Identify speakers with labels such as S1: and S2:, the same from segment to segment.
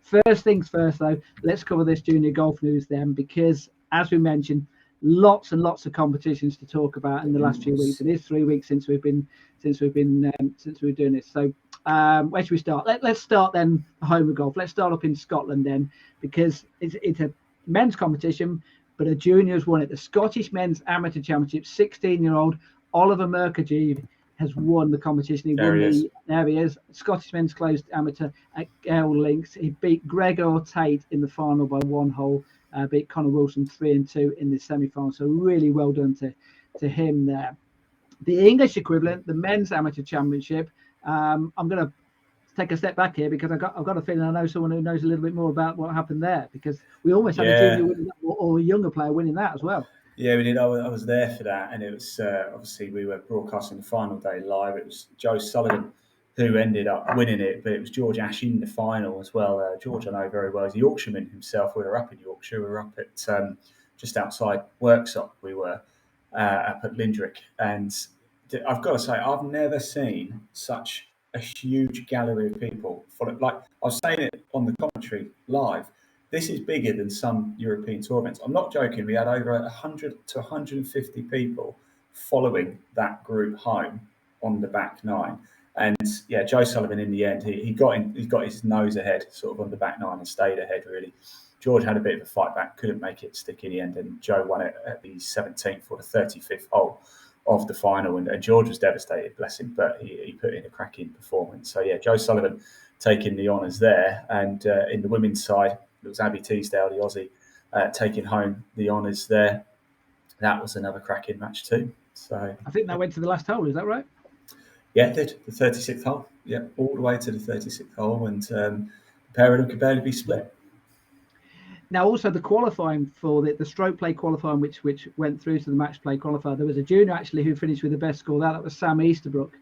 S1: First things first, though, let's cover this junior golf news then, because as we mentioned, lots and lots of competitions to talk about in the last few weeks. It is 3 weeks since we've been doing this. So where should we start? Let's start then home of golf. Let's start up in Scotland then, because it's a men's competition, but a junior's won it. The Scottish Men's Amateur Championship. 16-year-old Oliver Murkagy has won the competition. There he is. Scottish Men's Closed Amateur at Gale Links. He beat Gregor Tate in the final by 1 hole. Beat Connor Wilson 3-2 in the semi-final. So really well done to him there. The English equivalent, the Men's Amateur Championship. I'm going to take a step back here because I've got a feeling I know someone who knows a little bit more about what happened there, because we almost had a junior winning that, or a younger player winning that as well.
S2: Yeah, we did. I was there for that, and it was obviously we were broadcasting the final day live. It was Joe Sullivan who ended up winning it, but it was George Ash in the final as well. George I know very well. He's a Yorkshireman himself. We were up in Yorkshire. We were up at just outside Worksop. We were up at Lindrick, and I've got to say, I've never seen such a huge gallery of people. Like I was saying it on the commentary live, this is bigger than some European tour events. I'm not joking. We had over 100 to 150 people following that group home on the back nine. And yeah, Joe Sullivan in the end, he got his nose ahead, sort of on the back nine, and stayed ahead really. George had a bit of a fight back, couldn't make it stick in the end, and Joe won it at the 17th or the 35th hole of the final. And George was devastated, bless him, but he put in a cracking performance. So yeah, Joe Sullivan taking the honours there. And in the women's side, it was Abby Teasdale, the Aussie, taking home the honours there. That was another cracking match too. So
S1: I think that went to the last hole, is that right?
S2: Yeah, it did. The 36th hole. Yeah, all the way to the 36th hole, and the pair of them could barely be split.
S1: Now, also the qualifying for the stroke play qualifying, which went through to the match play qualifier, there was a junior actually who finished with the best score. That was Sam Easterbrook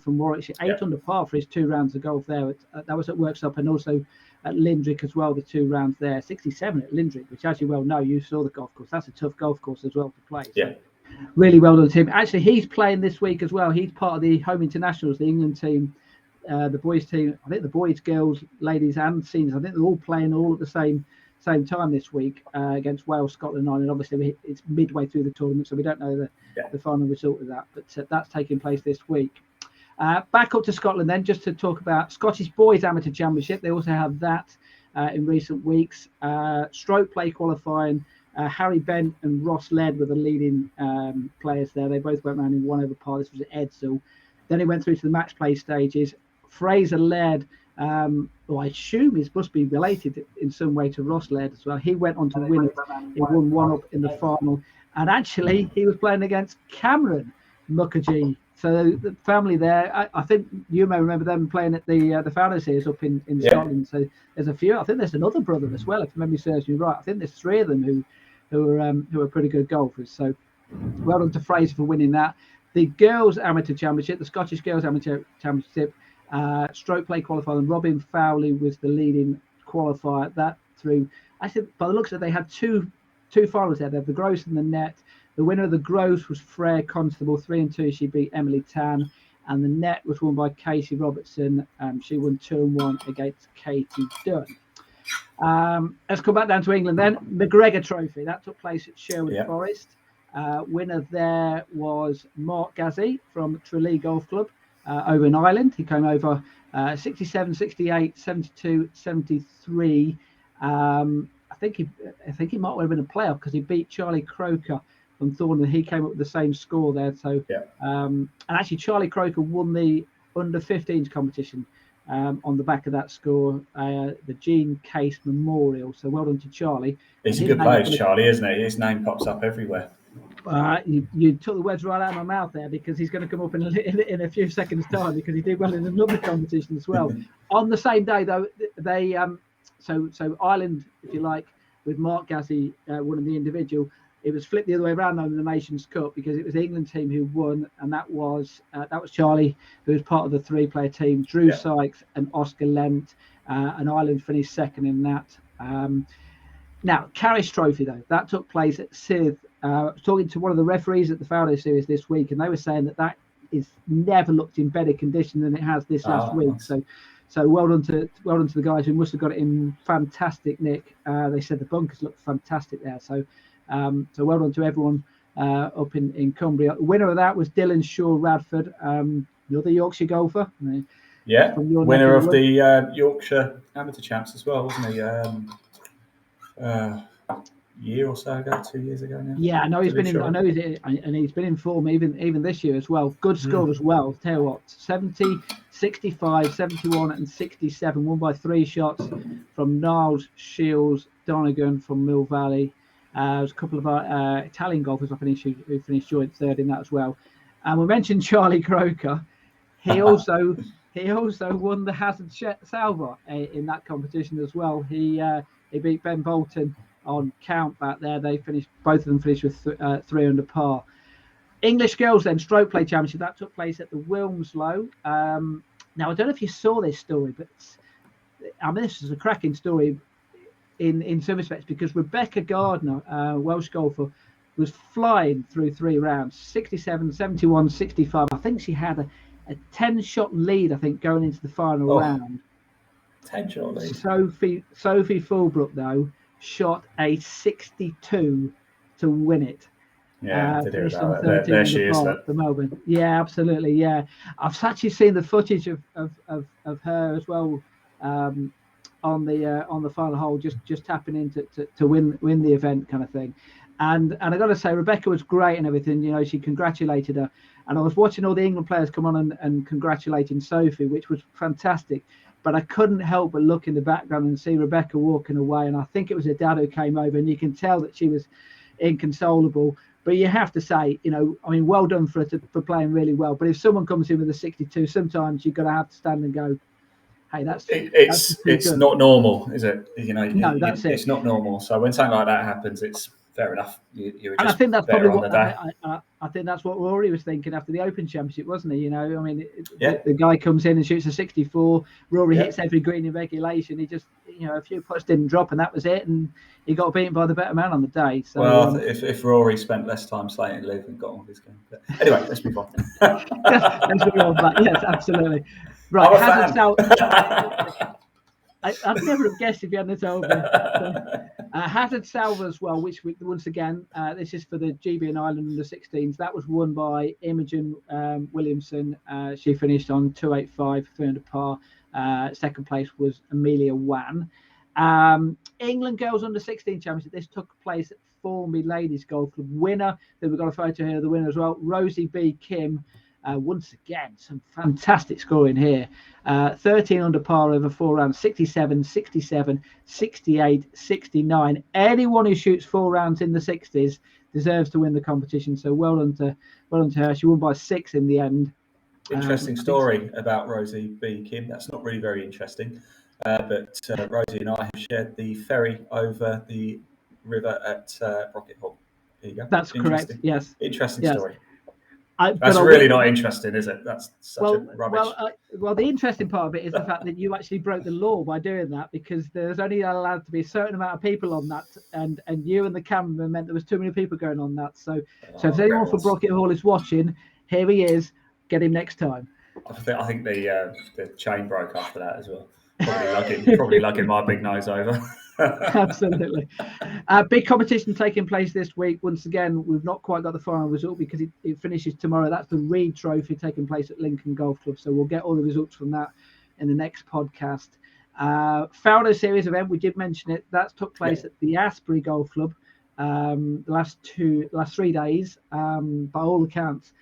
S1: from Warwickshire, 8 under par for his 2 rounds of golf there. That was at Worksop and also at Lindrick as well, the 2 rounds there. 67 at Lindrick, which, as you well know, you saw the golf course. That's a tough golf course as well to play. So.
S2: Yeah.
S1: Really well done to him. Actually, he's playing this week as well. He's part of the home internationals, the England team, the boys team. I think the boys, girls, ladies, and seniors. I think they're all playing all at the same time this week against Wales, Scotland, Ireland. Obviously, it's midway through the tournament, so we don't know the final result of that. But that's taking place this week. Back up to Scotland then, just to talk about Scottish Boys Amateur Championship. They also have that in recent weeks. Stroke play qualifying. Harry Bent and Ross Led were the leading players there. They both went round in 1 over par. This was at Edsall. Then it went through to the match play stages. Fraser Led, who I assume must be related in some way to Ross Led as well. He went on to win it. He won 1 up in the final. And actually, he was playing against Cameron Mukherjee. So the family there, I think you may remember them playing at the Founders Series up in Scotland. So there's a few. I think there's another brother as well, if memory serves me right. I think there's 3 of them who are pretty good golfers. So well done to Fraser for winning that. The Girls Amateur Championship, the Scottish Girls Amateur Championship, stroke play qualifier, and Robin Fowley was the leading qualifier. That through, I said, by the looks of it, they had two finals there. They had the Gross and the Net. The winner of the Gross was Freya Constable, 3-2. She beat Emily Tan, and the Net was won by Casey Robertson. She won 2-1 against Katie Dunn. Let's come back down to England then. McGregor Trophy, that took place at Sherwood Forest. Winner there was Mark Gazzi from Tralee Golf Club over in Ireland. He came over 67, 68, 72, 73. I think he might have been a playoff because he beat Charlie Croker from Thornton. He came up with the same score there. So, and actually Charlie Croker won the under 15s competition on the back of that score, the Gene Case Memorial. So well done to Charlie.
S2: He's a good player, Charlie, isn't he? His name pops up everywhere.
S1: You took the words right out of my mouth there, because he's going to come up in a few seconds' time, because he did well in another competition as well. On the same day, though, they so Ireland, if you like, with Mark Gazzi winning the individual. It was flipped the other way around on the Nations Cup, because it was the England team who won, and that was Charlie, who was part of the 3-player team, Drew Sykes and Oscar Lent, and Ireland finished second in that. Now, Carrish Trophy, though, that took place at Sith. I was talking to one of the referees at the Founders Series this week, and they were saying that is never looked in better condition than it has this last week. Nice. So So well done to the guys who must have got it in fantastic nick. They said the bunkers looked fantastic there. So well done to everyone up in Cumbria. The winner of that was Dylan Shaw Radford, another Yorkshire golfer.
S2: Yeah, winner of the Yorkshire Amateur Champs as well, wasn't he? Year or so ago, 2 years ago now.
S1: Yeah, I know he's been in. I know he's been in form even this year as well. Good score as well. Tell you what, 70, 65, 71, and 67. Won by 3 shots from Niles, Shields, Donegan from Mill Valley. There's a couple of our Italian golfers who finished joint third in that as well. And we mentioned Charlie Croker. He also won the Hazard Salva in that competition as well. He beat Ben Bolton on count back there. Both of them finished with 3 under par. English girls then, stroke play championship, that took place at the Wilmslow. Now I don't know if you saw this story, but this is a cracking story in some respects, because Rebecca Gardner, Welsh golfer, was flying through 3 rounds, 67, 71, 65. I think she had a 10-shot lead, I think, going into the final round.
S2: 10-shot lead.
S1: Sophie Forbrook, though, shot a 62 to win it.
S2: Yeah, there she is.
S1: The Melbourne. Yeah, absolutely. Yeah, I've actually seen the footage of her as well on the final hole, just tapping in to win the event, kind of thing. And I got to say, Rebecca was great and everything. You know, she congratulated her, and I was watching all the England players come on and congratulating Sophie, which was fantastic. But I couldn't help but look in the background and see Rebecca walking away. And I think it was her dad who came over, and you can tell that she was inconsolable. But you have to say, you know, I mean, well done for her for playing really well. But if someone comes in with a 62, sometimes you've got to have to stand and go, hey,
S2: it's not normal, is it? You know,
S1: no, that's it.
S2: It's not normal. So when something like that happens, it's fair enough. You're just,
S1: and I think that's
S2: better
S1: probably
S2: on the day.
S1: I think that's what Rory was thinking after the Open Championship, wasn't he? You know, I mean, the guy comes in and shoots a 64. Rory hits every green in regulation. He just, you know, a few putts didn't drop, and that was it. And he got beaten by the better man on the day. So,
S2: well, if Rory spent less time slating Liv and got on with his game. But anyway, let's move on.
S1: Let's move on back. Yes, absolutely. Right, I'd never have guessed if you hadn't told me. Hazard Salva as well, which once again, this is for the GB and Ireland under 16s. That was won by Imogen Williamson. She finished on 285, 300 par. Second place was Amelia Wan. England Girls under 16 Championship. This took place at Formby Ladies Golf Club. Winner, that we've got a photo here of the winner as well, Rosie Kim. Once again, some fantastic scoring here. 13 under par over 4 rounds, 67, 67, 68, 69. Anyone who shoots 4 rounds in the 60s deserves to win the competition. So well done to her. She won by 6 in the end.
S2: Interesting story about Rosie Kim. That's not really very interesting. But Rosie and I have shared the ferry over the river at Brocket Hall. There you go.
S1: That's correct. Yes.
S2: Interesting story.
S1: That's
S2: really not interesting, is it? That's such a rubbish.
S1: Well, the interesting part of it is the fact that you actually broke the law by doing that, because there's only allowed to be a certain amount of people on that, and you and the cameraman meant there was too many people going on that. So if anyone from Brocket Hall is watching, here he is. Get him next time.
S2: I think the chain broke after that as well. Probably lugging my big nose over.
S1: Absolutely. Big competition taking place this week. Once again, we've not quite got the final result because it finishes tomorrow. That's the Reed Trophy taking place at Lincoln Golf Club. So we'll get all the results from that in the next podcast. Founder Series event, we did mention it. That took place at the Asbury Golf Club the last 3 days. By all accounts,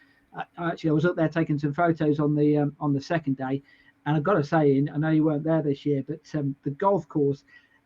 S1: I was up there taking some photos on the second day, and I've got to say, I know you weren't there this year, but the golf course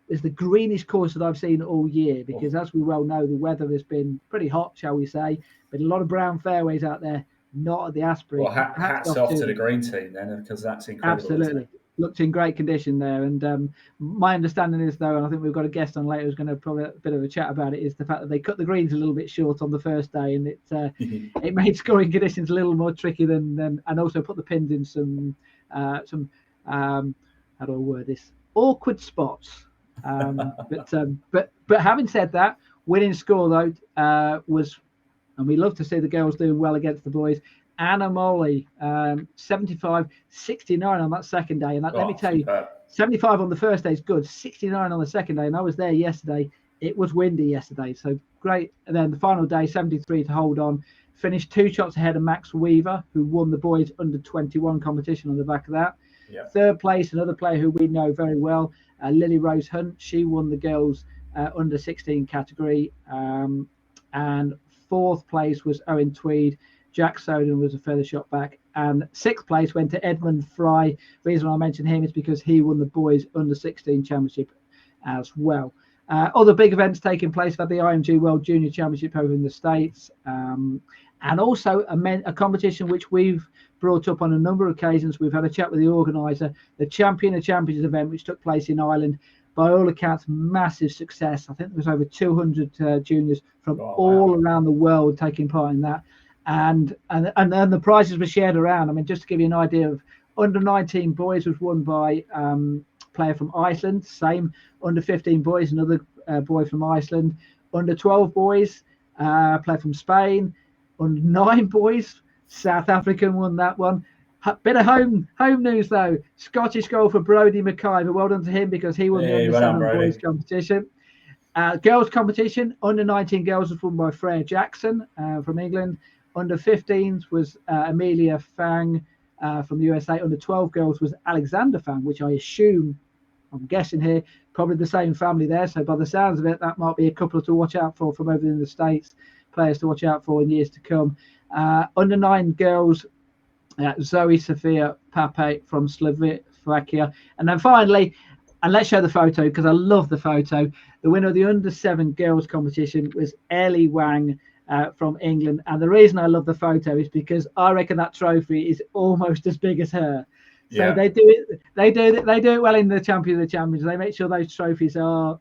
S1: is the greenest course that I've seen all year, because as we well know, the weather has been pretty hot, shall we say, but a lot of brown fairways out there, not at the Asbury.
S2: Well, hats off to the green team then, because that's incredible.
S1: Absolutely. Looked in great condition there. And my understanding is, though, and I think we've got a guest on later who's going to probably a bit of a chat about it, is the fact that they cut the greens a little bit short on the first day, and it made scoring conditions a little more tricky than and also put the pins in some how do I word this, awkward spots. But having said that, winning score though was, and we love to see the girls doing well against the boys, Anna Molly, 75-69 on that second day. And that, let me tell you, 75 on the first day is good, 69 on the second day. And I was there yesterday. It was windy yesterday, so great. And then the final day, 73 to hold on. Finished 2 shots ahead of Max Weaver, who won the boys under 21 competition on the back of that.
S2: Yeah.
S1: Third place, another player who we know very well, Lily Rose Hunt. She won the girls under 16 category. And fourth place was Owen Tweed. Jack Soden was a further shot back. And sixth place went to Edmund Fry. The reason I mention him is because he won the boys under 16 championship as well. Other big events taking place for the IMG World Junior Championship over in the States. And also a competition which we've brought up on a number of occasions. We've had a chat with the organizer, the Champion of Champions event, which took place in Ireland. By all accounts, massive success. I think there was over 200 juniors from all around the world taking part in that. And the prizes were shared around. I mean, just to give you an idea, of under 19 boys was won by player from Iceland. Same under 15 boys, another boy from Iceland. Under 12 boys, player from Spain. Under 9 boys, South African won that one. Bit of home news though. Scottish golfer Brodie McIver. Well done to him because he won the under 7 boys competition. Girls competition, under 19 girls was won by Freya Jackson from England. Under 15s was Amelia Fang from the USA. Under 12 girls was Alexander Fang, which I assume, I'm guessing here, probably the same family there. So by the sounds of it, that might be a couple to watch out for from over in the States, players to watch out for in years to come. Under 9 girls, Zoe Sofia Pape from Slovakia. And then finally, and let's show the photo because I love the photo. The winner of the under 7 girls competition was Ellie Wang from England. And the reason I love the photo is because I reckon that trophy is almost as big as her. So they do it well in the Champion of the Champions. They make sure those trophies are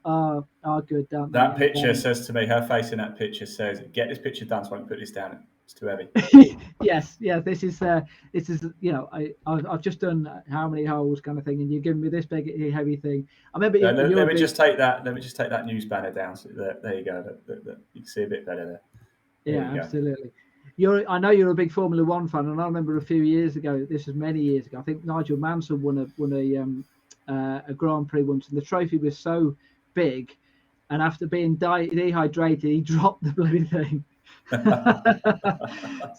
S1: good, don't they?
S2: That picture says to me, her face in that picture says, "Get this picture done so I can put this down. It's too heavy."
S1: Yes. This is I've just done how many holes kind of thing, and you're giving me this big heavy thing. I remember.
S2: Let me just take that news banner down. So there you go. You can see a bit better there.
S1: Absolutely. I know you're a big Formula One fan, and I remember a few years ago. This was many years ago. I think Nigel Mansell won a Grand Prix once, and the trophy was so big, and after being dehydrated, he dropped the bloody thing.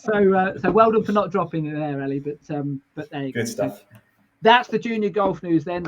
S1: So well done for not dropping it there, Ellie. But there you go.
S2: Good stuff.
S1: That's the junior golf news then.